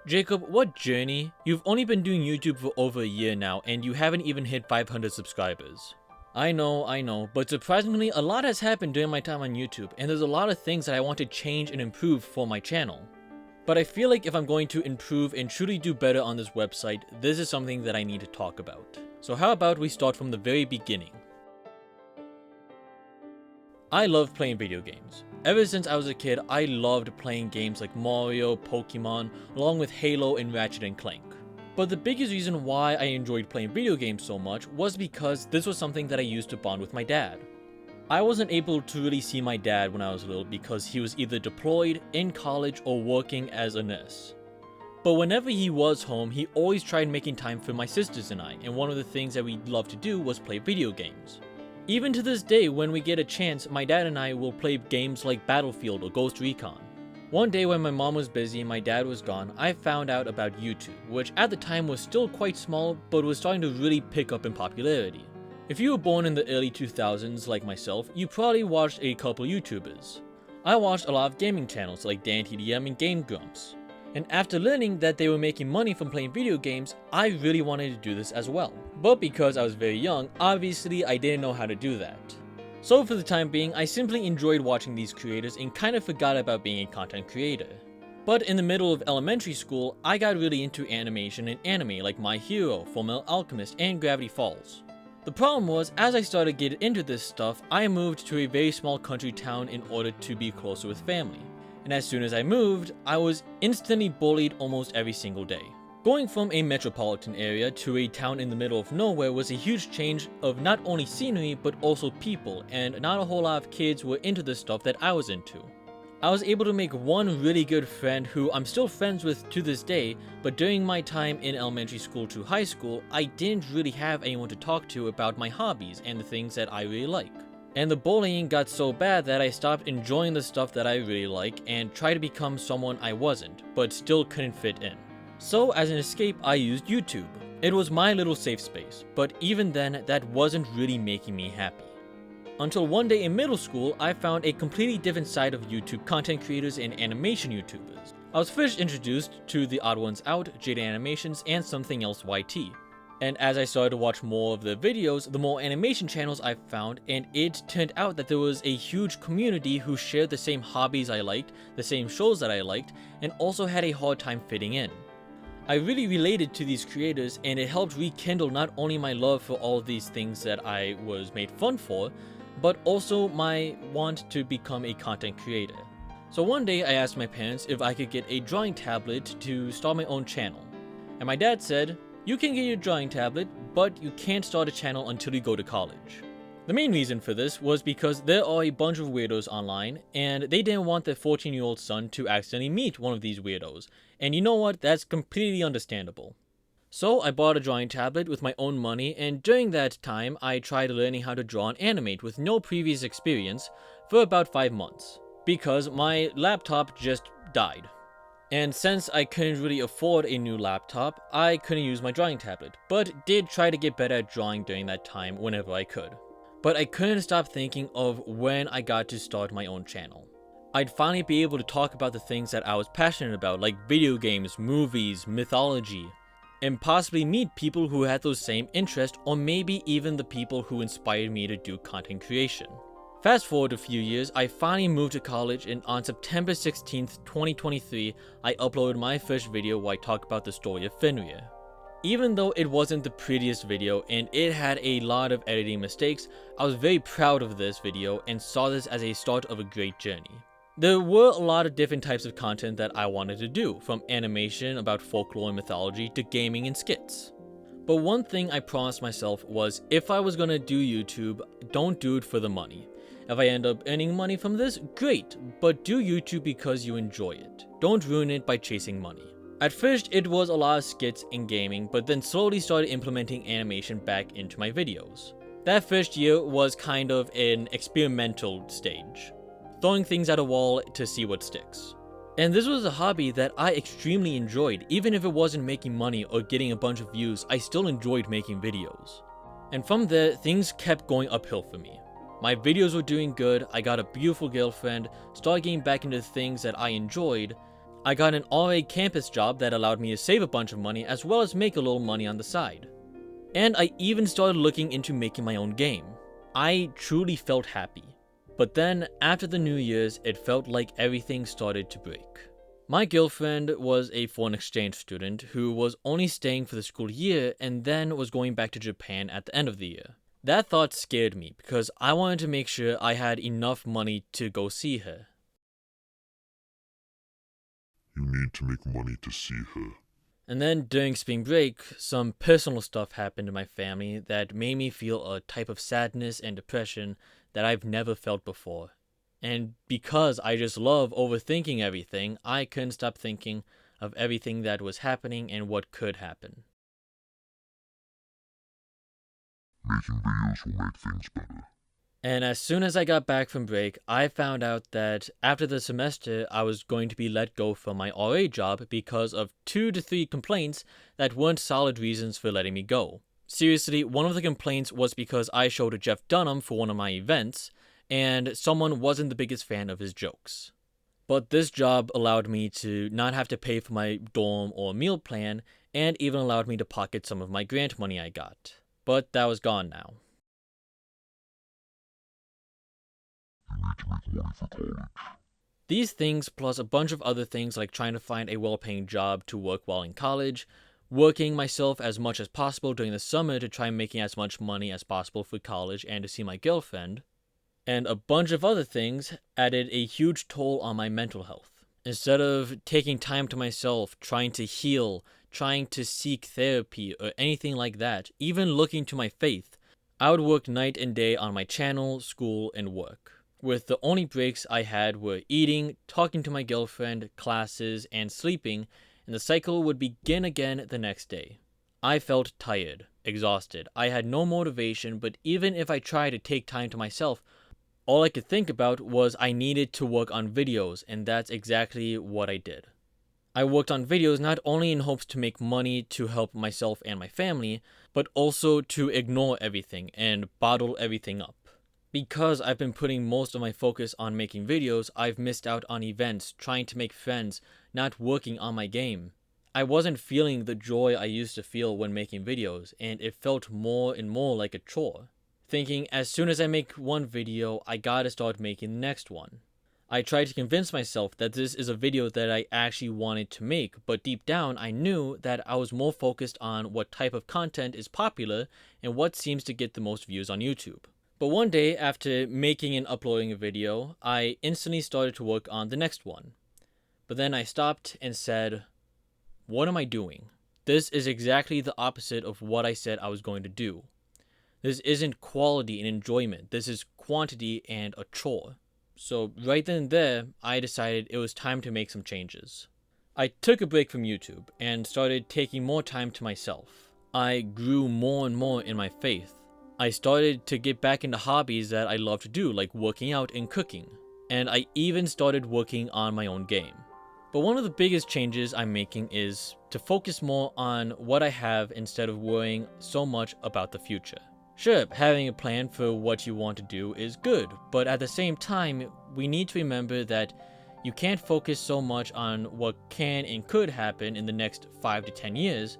Jacob, what journey? You've only been doing YouTube for over a year now and you haven't even hit 500 subscribers. I know, but surprisingly a lot has happened during my time on YouTube and there's a lot of things that I want to change and improve for my channel. But I feel like if I'm going to improve and truly do better on this website, this is something that I need to talk about. So how about we start from the very beginning? I love playing video games. Ever since I was a kid, I loved playing games like Mario, Pokemon, along with Halo and Ratchet & Clank. But the biggest reason why I enjoyed playing video games so much was because this was something that I used to bond with my dad. I wasn't able to really see my dad when I was little because he was either deployed, in college, or working as a nurse. But whenever he was home, he always tried making time for my sisters and I, and one of the things that we loved to do was play video games. Even to this day, when we get a chance, my dad and I will play games like Battlefield or Ghost Recon. One day when my mom was busy and my dad was gone, I found out about YouTube, which at the time was still quite small, but was starting to really pick up in popularity. If you were born in the early 2000s like myself, you probably watched a couple YouTubers. I watched a lot of gaming channels like DanTDM and Game Grumps. And after learning that they were making money from playing video games, I really wanted to do this as well. But because I was very young, obviously I didn't know how to do that. So for the time being, I simply enjoyed watching these creators and kind of forgot about being a content creator. But in the middle of elementary school, I got really into animation and anime like My Hero, Fullmetal Alchemist, and Gravity Falls. The problem was, as I started getting into this stuff, I moved to a very small country town in order to be closer with family. And as soon as I moved, I was instantly bullied almost every single day. Going from a metropolitan area to a town in the middle of nowhere was a huge change of not only scenery but also people, and not a whole lot of kids were into the stuff that I was into. I was able to make one really good friend who I'm still friends with to this day, but during my time in elementary school to high school, I didn't really have anyone to talk to about my hobbies and the things that I really like. And the bullying got so bad that I stopped enjoying the stuff that I really like and tried to become someone I wasn't, but still couldn't fit in. So as an escape, I used YouTube. It was my little safe space, but even then, that wasn't really making me happy. Until one day in middle school, I found a completely different side of YouTube content creators and animation YouTubers. I was first introduced to the Odd Ones Out, Jada Animations, and Something Else YT. And as I started to watch more of the videos, the more animation channels I found, and it turned out that there was a huge community who shared the same hobbies I liked, the same shows that I liked, and also had a hard time fitting in. I really related to these creators, and it helped rekindle not only my love for all of these things that I was made fun for, but also my want to become a content creator. So one day I asked my parents if I could get a drawing tablet to start my own channel. And my dad said, "You can get your drawing tablet, but you can't start a channel until you go to college." The main reason for this was because there are a bunch of weirdos online, and they didn't want their 14-year-old son to accidentally meet one of these weirdos. And you know what? That's completely understandable. So I bought a drawing tablet with my own money, and during that time, I tried learning how to draw and animate with no previous experience for about 5 months, because my laptop just died. And since I couldn't really afford a new laptop, I couldn't use my drawing tablet, but did try to get better at drawing during that time whenever I could. But I couldn't stop thinking of when I got to start my own channel. I'd finally be able to talk about the things that I was passionate about, like video games, movies, mythology, and possibly meet people who had those same interests, or maybe even the people who inspired me to do content creation. Fast forward a few years, I finally moved to college, and on September 16th, 2023, I uploaded my first video where I talk about the story of Fenrir. Even though it wasn't the prettiest video and it had a lot of editing mistakes, I was very proud of this video and saw this as a start of a great journey. There were a lot of different types of content that I wanted to do, from animation about folklore and mythology to gaming and skits. But one thing I promised myself was, if I was gonna do YouTube, don't do it for the money. If I end up earning money from this, great, but do YouTube because you enjoy it. Don't ruin it by chasing money. At first, it was a lot of skits and gaming, but then slowly started implementing animation back into my videos. That first year was kind of an experimental stage, throwing things at a wall to see what sticks. And this was a hobby that I extremely enjoyed. Even if it wasn't making money or getting a bunch of views, I still enjoyed making videos. And from there, things kept going uphill for me. My videos were doing good, I got a beautiful girlfriend, started getting back into things that I enjoyed. I got an RA campus job that allowed me to save a bunch of money as well as make a little money on the side. And I even started looking into making my own game. I truly felt happy. But then, after the New Year's, it felt like everything started to break. My girlfriend was a foreign exchange student who was only staying for the school year and then was going back to Japan at the end of the year. That thought scared me because I wanted to make sure I had enough money to go see her. You need to make money to see her. And then during spring break, some personal stuff happened in my family that made me feel a type of sadness and depression that I've never felt before. And because I just love overthinking everything, I couldn't stop thinking of everything that was happening and what could happen. Making videos will make things better. And as soon as I got back from break, I found out that after the semester, I was going to be let go from my RA job because of 2 to 3 complaints that weren't solid reasons for letting me go. Seriously, one of the complaints was because I showed Jeff Dunham for one of my events, and someone wasn't the biggest fan of his jokes. But this job allowed me to not have to pay for my dorm or meal plan, and even allowed me to pocket some of my grant money I got. But that was gone now. You need to make money for college. These things, plus a bunch of other things like trying to find a well-paying job to work while in college, working myself as much as possible during the summer to try making as much money as possible for college and to see my girlfriend, and a bunch of other things added a huge toll on my mental health. Instead of taking time to myself, trying to heal, trying to seek therapy or anything like that, even looking to my faith, I would work night and day on my channel, school, and work. With the only breaks I had were eating, talking to my girlfriend, classes, and sleeping, and the cycle would begin again the next day. I felt tired, exhausted. I had no motivation, but even if I tried to take time to myself, all I could think about was I needed to work on videos, and that's exactly what I did. I worked on videos not only in hopes to make money to help myself and my family, but also to ignore everything and bottle everything up. Because I've been putting most of my focus on making videos, I've missed out on events, trying to make friends, not working on my game. I wasn't feeling the joy I used to feel when making videos, and it felt more and more like a chore. Thinking as soon as I make one video, I gotta start making the next one. I tried to convince myself that this is a video that I actually wanted to make, but deep down I knew that I was more focused on what type of content is popular and what seems to get the most views on YouTube. But one day, after making and uploading a video, I instantly started to work on the next one. But then I stopped and said, what am I doing? This is exactly the opposite of what I said I was going to do. This isn't quality and enjoyment, this is quantity and a chore. So right then and there, I decided it was time to make some changes. I took a break from YouTube and started taking more time to myself. I grew more and more in my faith. I started to get back into hobbies that I love to do, like working out and cooking. And I even started working on my own game. But one of the biggest changes I'm making is to focus more on what I have instead of worrying so much about the future. Sure, having a plan for what you want to do is good, but at the same time, we need to remember that you can't focus so much on what can and could happen in the next 5 to 10 years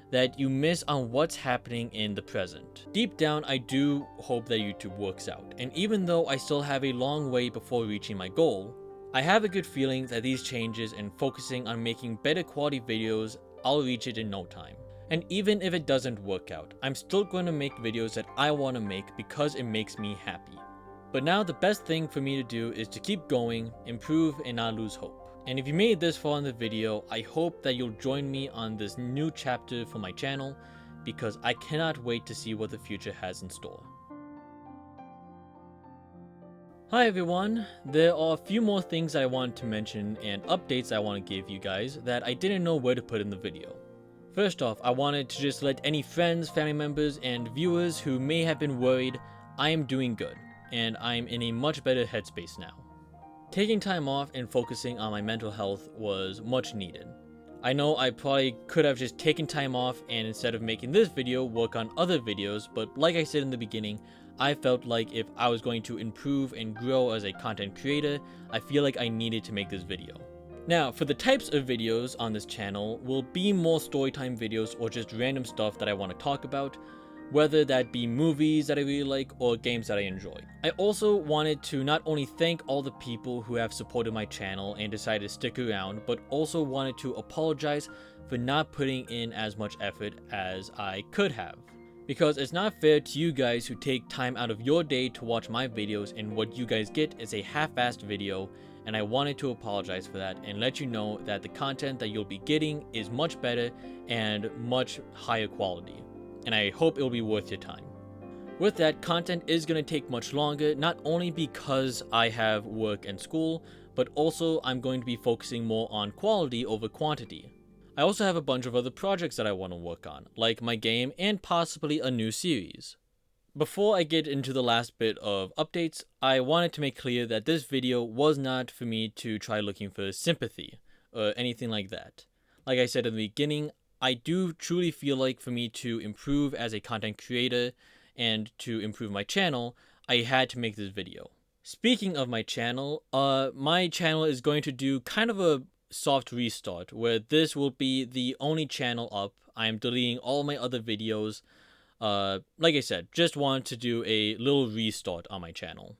that you miss on what's happening in the present. Deep down, I do hope that YouTube works out, and even though I still have a long way before reaching my goal, I have a good feeling that these changes and focusing on making better quality videos, I'll reach it in no time. And even if it doesn't work out, I'm still going to make videos that I want to make because it makes me happy. But now the best thing for me to do is to keep going, improve, and not lose hope. And if you made it this far in the video, I hope that you'll join me on this new chapter for my channel, because I cannot wait to see what the future has in store. Hi everyone, there are a few more things I wanted to mention and updates I want to give you guys that I didn't know where to put in the video. First off, I wanted to just let any friends, family members, and viewers who may have been worried, I am doing good, and I'm in a much better headspace now. Taking time off and focusing on my mental health was much needed. I know I probably could have just taken time off and instead of making this video, work on other videos, but like I said in the beginning, I felt like if I was going to improve and grow as a content creator, I feel like I needed to make this video. Now, for the types of videos on this channel will be more storytime videos or just random stuff that I want to talk about, whether that be movies that I really like or games that I enjoy. I also wanted to not only thank all the people who have supported my channel and decided to stick around, but also wanted to apologize for not putting in as much effort as I could have. Because it's not fair to you guys who take time out of your day to watch my videos, and what you guys get is a half-assed video, and I wanted to apologize for that and let you know that the content that you'll be getting is much better and much higher quality, and I hope it'll be worth your time. With that, content is going to take much longer, not only because I have work and school, but also I'm going to be focusing more on quality over quantity. I also have a bunch of other projects that I want to work on, like my game and possibly a new series. Before I get into the last bit of updates, I wanted to make clear that this video was not for me to try looking for sympathy or anything like that. Like I said in the beginning, I do truly feel like for me to improve as a content creator and to improve my channel, I had to make this video. Speaking of my channel is going to do kind of a soft restart where this will be the only channel up. I am deleting all my other videos. Like I said, just wanted to do a little restart on my channel.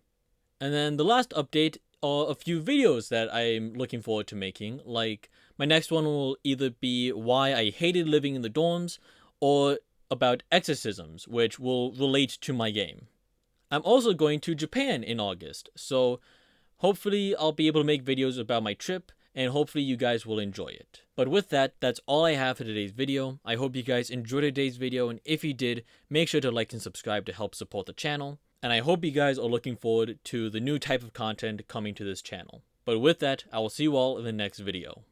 And then the last update are a few videos that I'm looking forward to making. Like, my next one will either be why I hated living in the dorms, or about exorcisms, which will relate to my game. I'm also going to Japan in August, so hopefully I'll be able to make videos about my trip, and hopefully you guys will enjoy it. But with that, that's all I have for today's video. I hope you guys enjoyed today's video, and if you did, make sure to like and subscribe to help support the channel. And I hope you guys are looking forward to the new type of content coming to this channel. But with that, I will see you all in the next video.